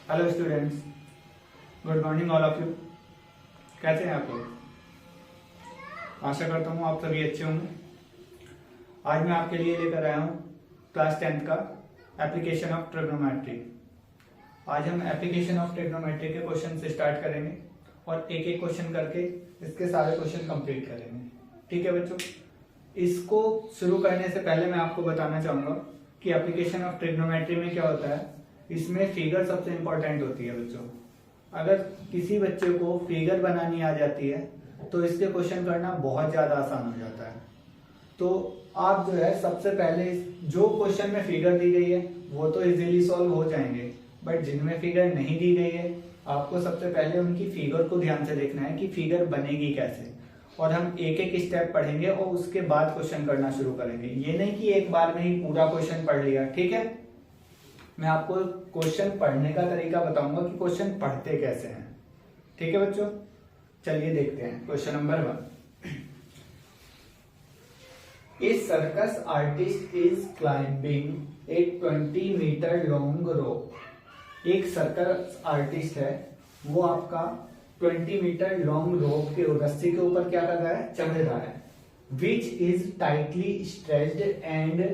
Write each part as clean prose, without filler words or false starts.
Hello students, good morning all of you. कैसे हैं आप लोग? आशा करता हूँ आप सभी अच्छे होंगे। आज मैं आपके लिए लेकर आया हूँ क्लास 10th का एप्लीकेशन ऑफ ट्रिग्नोमेट्री। आज हम एप्लीकेशन ऑफ ट्रिग्नोमेट्री के क्वेश्चन से स्टार्ट करेंगे और एक एक क्वेश्चन करके इसके सारे क्वेश्चन कंप्लीट करेंगे। ठीक है बच्चों, इसको शुरू करने से पहले मैं आपको बताना चाहूँगा कि एप्लीकेशन ऑफ ट्रिग्नोमेट्री में क्या होता है। इसमें फिगर सबसे इंपॉर्टेंट होती है बच्चों। अगर किसी बच्चे को फिगर बनानी आ जाती है तो इसके क्वेश्चन करना बहुत ज़्यादा आसान हो जाता है। तो आप जो है सबसे पहले जो क्वेश्चन में फिगर दी गई है वो तो इजीली सॉल्व हो जाएंगे, बट जिनमें फिगर नहीं दी गई है आपको सबसे पहले उनकी फिगर को ध्यान से देखना है कि फिगर बनेगी कैसे, और हम एक एक स्टेप पढ़ेंगे और उसके बाद क्वेश्चन करना शुरू करेंगे। ये नहीं कि एक बार में ही पूरा क्वेश्चन पढ़ लिया। ठीक है, मैं आपको क्वेश्चन पढ़ने का तरीका बताऊंगा कि क्वेश्चन पढ़ते कैसे हैं। ठीक है बच्चों, चलिए देखते हैं question number 1। A circus artist is climbing a 20 metre long rope. एक सर्कस आर्टिस्ट है, वो आपका 20 मीटर लॉन्ग रोप के रस्सी के ऊपर क्या कर रहा है, चढ़ रहा है। Which is tightly stretched and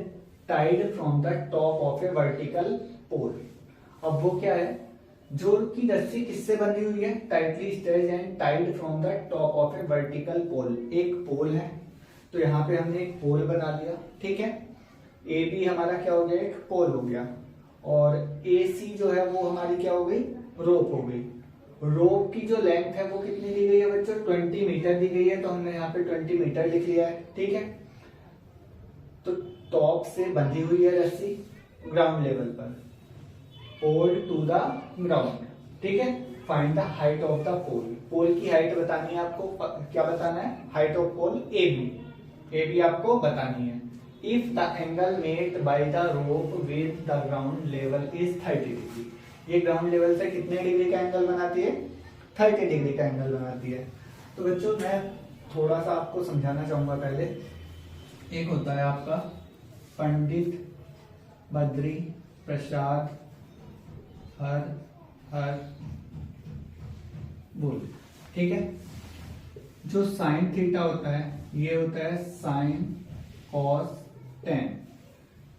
tied from the top of a vertical pole. अब वो क्या है, जो की रस्सी किससे बंधी हुई है, tightly stretched and tied from the top of a vertical pole. एक पोल है, तो यहाँ पे हमने एक पोल बना लिया। ठीक है, ए बी हमारा क्या हो गया, एक पोल हो गया, और ए सी जो है वो हमारी क्या हो गई, रोप हो गई। रोप की जो लेंथ है वो कितनी दी गई है बच्चों, 20 मीटर दी गई है, तो हमने यहाँ पे 20 मीटर लिख लिया है। ठीक है, तो टॉप से बंधी हुई है रस्सी ग्राउंड लेवल पर, पोल टू द ग्राउंड। ठीक है, find the height of the pole. Pole की हाइट बतानी है आपको, क्या बताना है, height of pole A B आपको बतानी है। If the angle made by the rope with the ground level is 30 degree. ये ग्राउंड लेवल से कितने डिग्री का एंगल बनाती है, 30 डिग्री का एंगल बनाती है। तो बच्चों मैं थोड़ा सा आपको समझाना चाहूंगा। पहले एक होता है आपका पंडित बद्री प्रसाद हर बोल। ठीक है, जो साइन थीटा होता है ये होता है sine cos tan.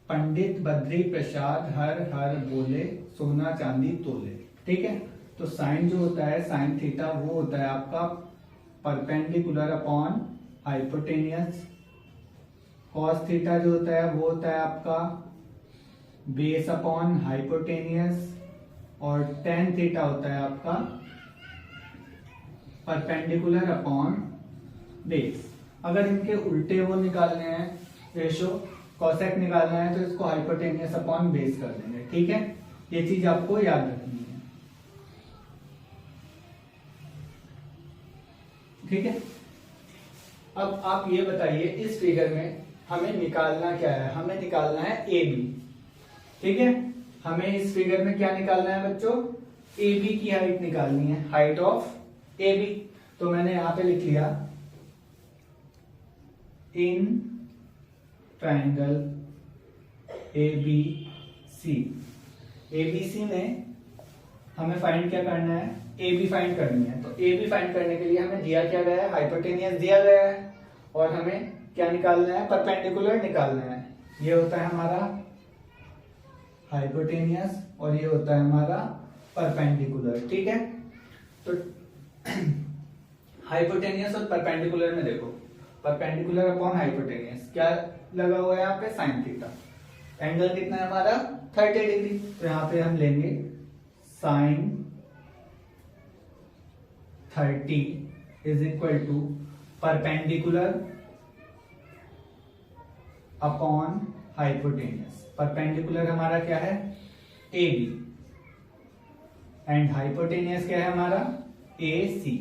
Pandit Badri Prasad हर बोले सोना चांदी तोले। ठीक है, तो साइन जो होता है साइन थीटा वो होता है आपका perpendicular upon hypotenuse. Cos theta जो होता है वो होता है आपका बेस अपॉन हाइपोटेनियस, और टेन थीटा होता है आपका परपेंडिकुलर अपॉन बेस। अगर इनके उल्टे वो निकालने हैं, रेशो कॉसेक निकालना है, तो इसको हाइपोटेनियस अपॉन बेस कर देंगे। ठीक है, ये चीज आपको याद रखनी है। ठीक है, अब आप ये बताइए इस फिगर में हमें निकालना क्या है, हमें निकालना है ए बी। ठीक है, हमें इस फिगर में क्या निकालना है बच्चों, ए बी की हाइट निकालनी है, हाइट ऑफ ए बी। तो मैंने यहां पे लिख लिया in triangle A B C. A B C में हमें फाइंड क्या करना है, ए बी फाइंड करनी है। तो ए बी फाइंड करने के लिए हमें दिया क्या गया है, हाइपोटेनियस दिया गया है, और हमें क्या निकालना है, परपेंडिकुलर निकालना है। ये होता है हमारा हाइपोटेनियस और ये होता है हमारा परपेंडिकुलर। ठीक है, तो हाइपोटेनियस और परपेंडिकुलर में देखो, परपेंडिकुलर अपॉन हाइपोटेनियस क्या लगा हुआ है यहाँ पे, साइन थीटा। एंगल कितना है हमारा, 30 डिग्री। तो यहाँ पे हम लेंगे sine 30 is equal to perpendicular upon hypotenuse. Perpendicular हमारा क्या है, ए बी, एंड हाइपोटेनियस क्या है हमारा, ए सी।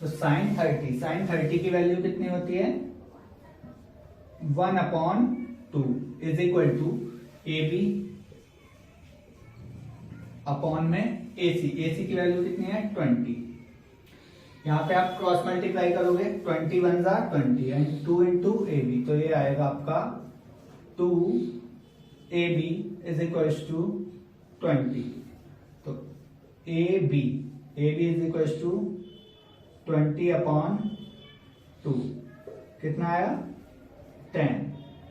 तो साइन 30 की वैल्यू कितनी होती है, 1/2 is equal to A B upon में ए सी की वैल्यू कितनी है, 20। यहाँ पे आप क्रॉस मल्टीप्लाई करोगे, 20 1 जा 20 एंड 2 इंटू ए बी, तो ये आएगा आपका 2 AB इज इक्वल टू 20। तो AB इज इक्वल टू 20/2 कितना आया 10।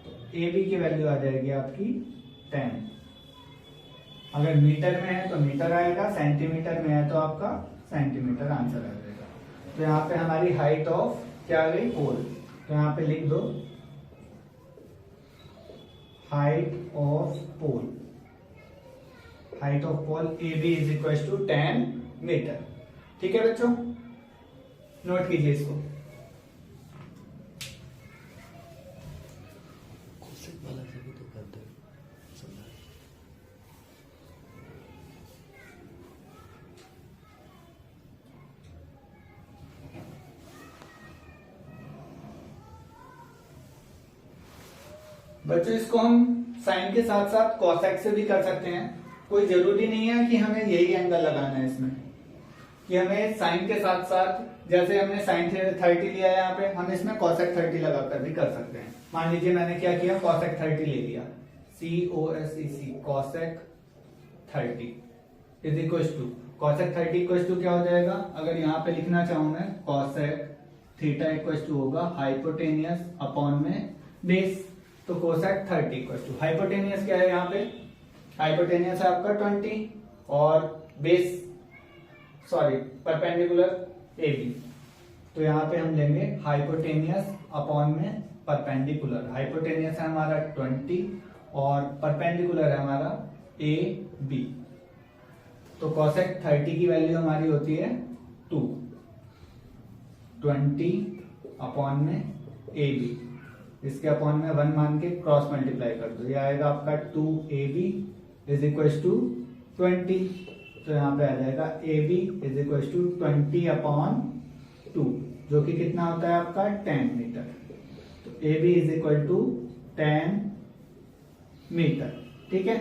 तो AB की वैल्यू आ जाएगी आपकी 10। अगर मीटर में है तो मीटर आएगा, सेंटीमीटर में है तो आपका सेंटीमीटर आंसर आ जाएगा। तो यहाँ पे हमारी हाइट ऑफ क्या आ गई पोल, तो यहाँ पे लिख दो height of pole, height of pole AB is equal to 10 metre. ठीक है बच्चों, नोट कीजिए इसको। बच्चों इसको हम साइन के साथ साथ कॉसेक से भी कर सकते हैं। कोई जरूरी नहीं है कि हमें यही एंगल लगाना है इसमें, कि हमें साइन के साथ साथ, जैसे हमने साइन 30 लिया है यहाँ पे, हम इसमें कॉसेक 30 लगाकर भी कर सकते हैं। मान लीजिए मैंने क्या किया, कॉसेक 30 ले लिया, COSEC cosec 30 is equal to, cosec 30 equal to क्या हो जाएगा, अगर यहाँ पे लिखना चाहूं मैं, कॉसेक थीटा इक्वल टू होगा हाइपोटेनियस अपॉन में बेस। तो कोसेक 30 इक्वल टू, हाइपोटेनियस क्या है यहाँ पे, हाइपोटेनियस है आपका 20 और बेस परपेंडिकुलर AB। तो यहाँ पे हम लेंगे हाइपोटेनियस अपॉन में परपेंडिकुलर। हाइपोटेनियस है हमारा 20 और परपेंडिकुलर है हमारा AB। तो कोसेक 30 की वैल्यू हमारी होती है 2, 20 अपॉन में AB, इसके अपॉन में 1 मान के क्रॉस मल्टीप्लाई कर दो, ये आएगा आपका 2AB इज इक्वल टू 20। तो यहाँ पे आ जाएगा AB इज इक्वल टू 20/2 जो कि कितना होता है आपका 10 मीटर। तो AB is equal to 10 metre. ठीक है,